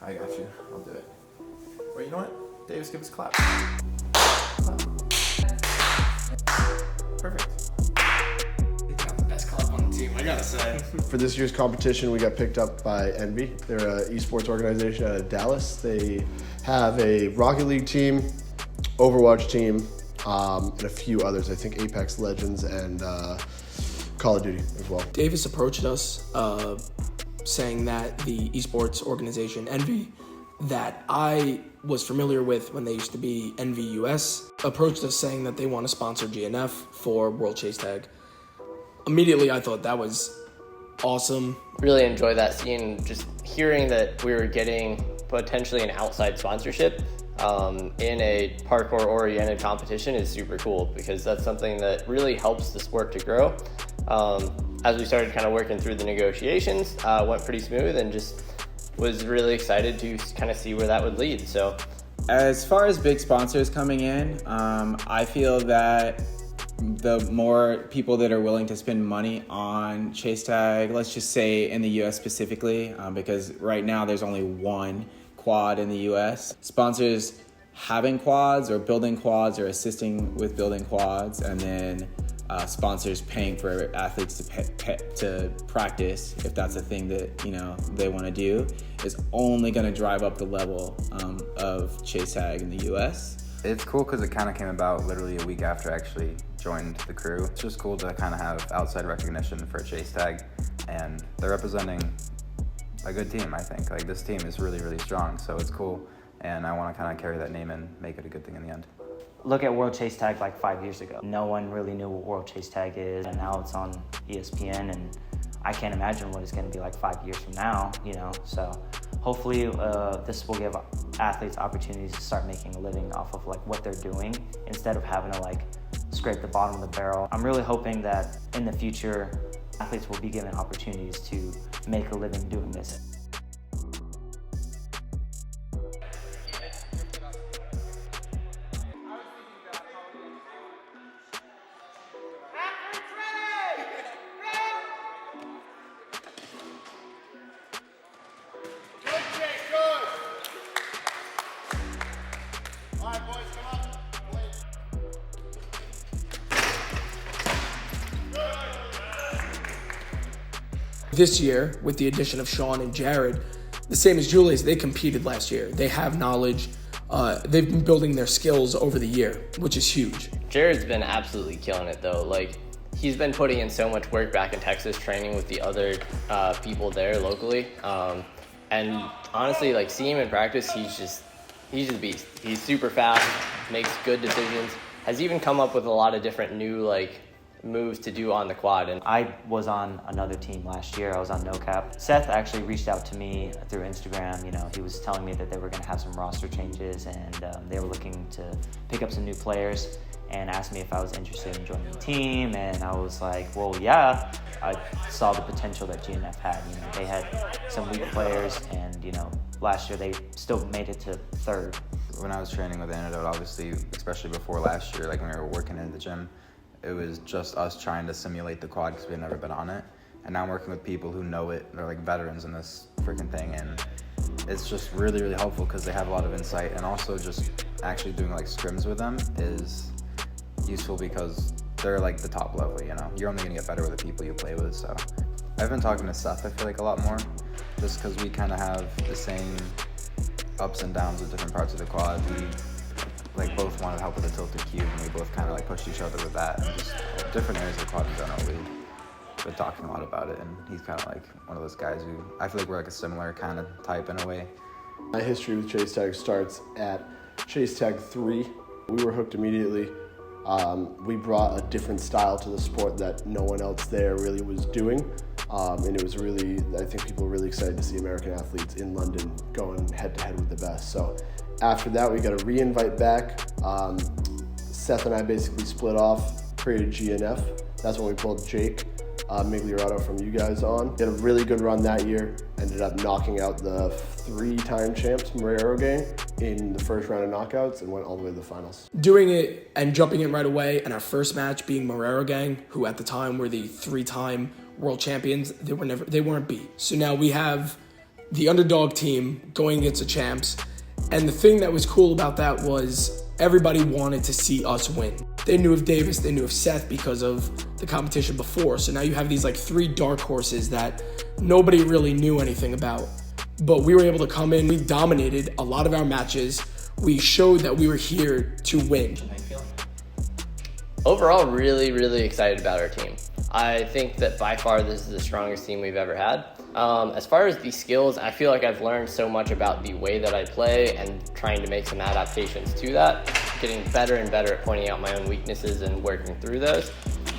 I got you. I'll do it. Wait, you know what? Davis, give us a clap. Clap. Perfect. You got the best club on the team, I gotta say. For this year's competition, we got picked up by Envy. They're an esports organization out of Dallas. They have a Rocket League team, Overwatch team, and a few others. I think Apex Legends and Call of Duty as well. Davis approached us saying that the esports organization Envy, that I was familiar with when they used to be Envy US, approached us saying that they want to sponsor GNF for World Chase Tag. Immediately I thought that was awesome. Really enjoy that scene. Just hearing that we were getting potentially an outside sponsorship in a parkour-oriented competition is super cool, because that's something that really helps the sport to grow. As we started kind of working through the negotiations, went pretty smooth, and just was really excited to kind of see where that would lead. So, as far as big sponsors coming in, I feel that the more people that are willing to spend money on Chase Tag, let's just say in the US specifically, because right now there's only one quad in the US. Sponsors having quads or building quads or assisting with building quads, and then sponsors paying for athletes to practice, if that's a thing that they want to do, is only going to drive up the level of Chase Tag in the US. It's cool because it kind of came about literally a week after I actually joined the crew. It's just cool to kind of have outside recognition for Chase Tag, and they're representing a good team, I think. Like, this team is really, really strong, so it's cool, and I want to kind of carry that name and make it a good thing in the end. Look at World Chase Tag like 5 years ago. No one really knew what World Chase Tag is, and now it's on ESPN, and I can't imagine what it's going to be like 5 years from now, So hopefully this will give athletes opportunities to start making a living off of like what they're doing, instead of having to like scrape the bottom of the barrel. I'm really hoping that in the future, athletes will be given opportunities to make a living doing this. This year, with the addition of Sean and Jared, the same as Julius, they competed last year. They have knowledge. They've been building their skills over the year, which is huge. Jared's been absolutely killing it though. Like, he's been putting in so much work back in Texas, training with the other people there locally. And honestly, like, seeing him in practice, he's just a beast. He's super fast, makes good decisions, has even come up with a lot of different new moves to do on the quad. And I was on another team last year. I was on No Cap. Seth actually reached out to me through Instagram. He was telling me that they were going to have some roster changes, and they were looking to pick up some new players, and asked me if I was interested in joining the team. And I was like, well, yeah. I saw the potential that GNF had. They had some weak players, and last year they still made it to third. When I was training with Antidote, obviously, especially before last year, like when we were working in the gym, it was just us trying to simulate the quad because we had never been on it. And now I'm working with people who know it. They're like veterans in this freaking thing. And it's just really, really helpful because they have a lot of insight. And also just actually doing like scrims with them is useful because they're like the top level, You're only going to get better with the people you play with. So I've been talking to Seth, I feel like, a lot more, just because we kind of have the same ups and downs with different parts of the quad. We both wanted help with the tilted cube, and we both kind of pushed each other with that, and just different areas of the quad in general. We've been talking a lot about it, and he's kind of like one of those guys who I feel like we're like a similar kind of type in a way. My history with Chase Tag starts at Chase Tag 3. We were hooked immediately. We brought a different style to the sport that no one else there really was doing. And it was really, I think people were really excited to see American athletes in London going head-to-head with the best. So after that, we got a re-invite back. Seth and I basically split off, created GNF. That's when we pulled Jake Migliorato from you guys on. Did a really good run that year. Ended up knocking out the 3-time champs Marrero gang in the first round of knockouts and went all the way to the finals. Doing it and jumping in right away, and our first match being Marrero gang, who at the time were the 3-time world champions, they weren't beat. So now we have the underdog team going against the champs. And the thing that was cool about that was everybody wanted to see us win. They knew of Davis, they knew of Seth because of the competition before. So now you have these like 3 dark horses that nobody really knew anything about. But we were able to come in, we dominated a lot of our matches. We showed that we were here to win. Overall, really, really excited about our team. I think that by far this is the strongest team we've ever had. As far as the skills, I feel like I've learned so much about the way that I play and trying to make some adaptations to that. Getting better and better at pointing out my own weaknesses and working through those.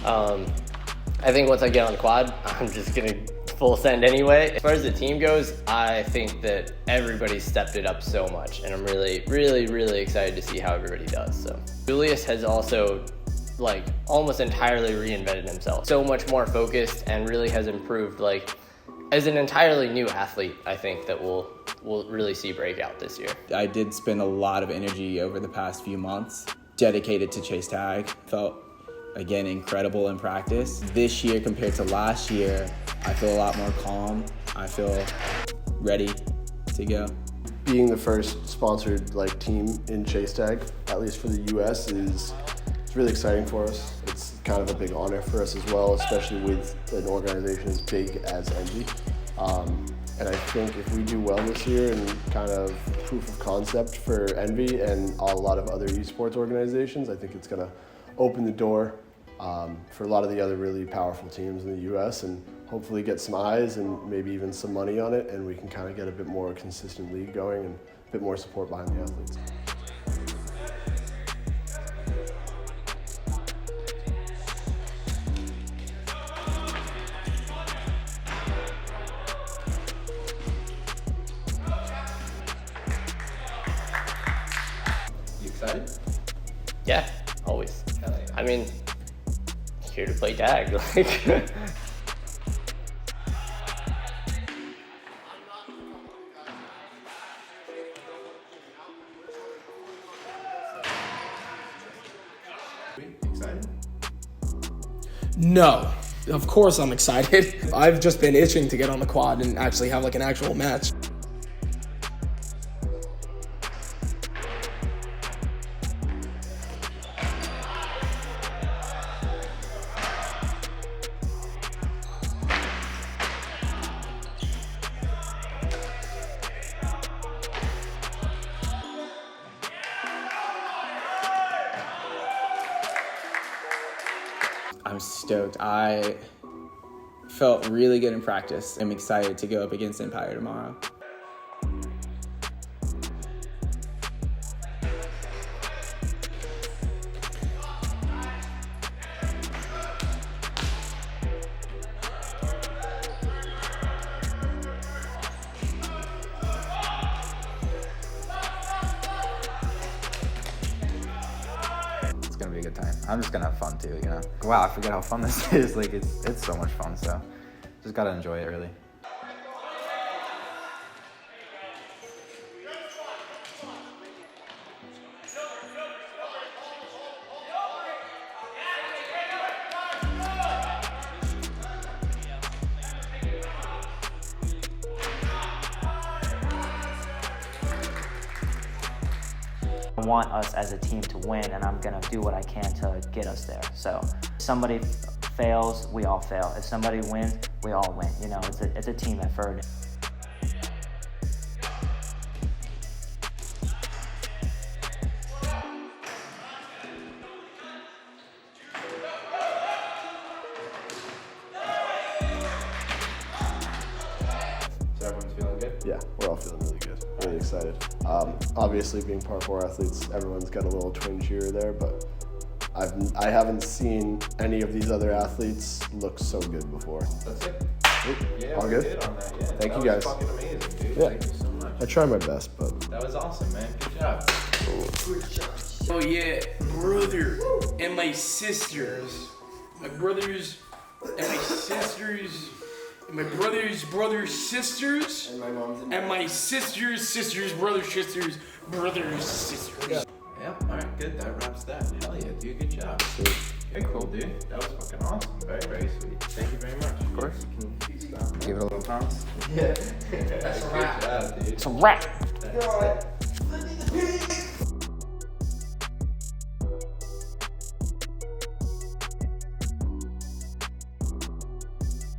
I think once I get on the quad, I'm just gonna full send anyway. As far as the team goes, I think that everybody's stepped it up so much, and I'm really, really, really excited to see how everybody does. So Julius has also like almost entirely reinvented himself. So much more focused and really has improved like as an entirely new athlete. I think that we'll really see breakout this year. I did spend a lot of energy over the past few months dedicated to chase tag. Felt, again, incredible in practice. This year compared to last year, I feel a lot more calm. I feel ready to go. Being the first sponsored like team in chase tag, at least for the US, is really exciting for us. It's kind of a big honor for us as well, especially with an organization as big as Envy. And I think if we do well this year and kind of proof of concept for Envy and a lot of other esports organizations, I think it's gonna open the door for a lot of the other really powerful teams in the US and hopefully get some eyes and maybe even some money on it, and we can kind of get a bit more consistent league going and a bit more support behind the athletes. Excited? Yeah, always. Hell yeah. I mean, here to play tag. Like, Excited? No, of course I'm excited. I've just been itching to get on the quad and actually have like an actual match. I'm stoked. I felt really good in practice. I'm excited to go up against Empire tomorrow. It's gonna be a good time. I'm just gonna have fun too, you know. Wow, I forget how fun this is. Like it's so much fun. So just gotta enjoy it really. I want us as a team to win, and I'm gonna do what I can to get us there. So if somebody fails, we all fail. If somebody wins, we all win. You know, it's a team effort. So everyone's feeling good? Yeah, we're all feeling really good, really excited. Obviously, being parkour athletes, everyone's got a little twinge here or there, but I haven't seen any of these other athletes look so good before. That's it. Yeah, All we good? did on that, yeah. Thank That you, was guys. fucking amazing, dude. Yeah. Thank you so much. I try my best, but That was awesome, man. Good job. Oh yeah, brother and my sisters. My brothers and my sisters. And my brothers, sisters. and my mom's And my sisters, brothers, sisters. Yep, alright, good. That wraps that. Hell yeah, dude. Good job. Okay, cool, dude. That was fucking awesome. Very, very sweet. Thank you very much. Of course. Can Give it a little toss. Yeah. That's a wrap. Good job, dude. It's a wrap. That's it.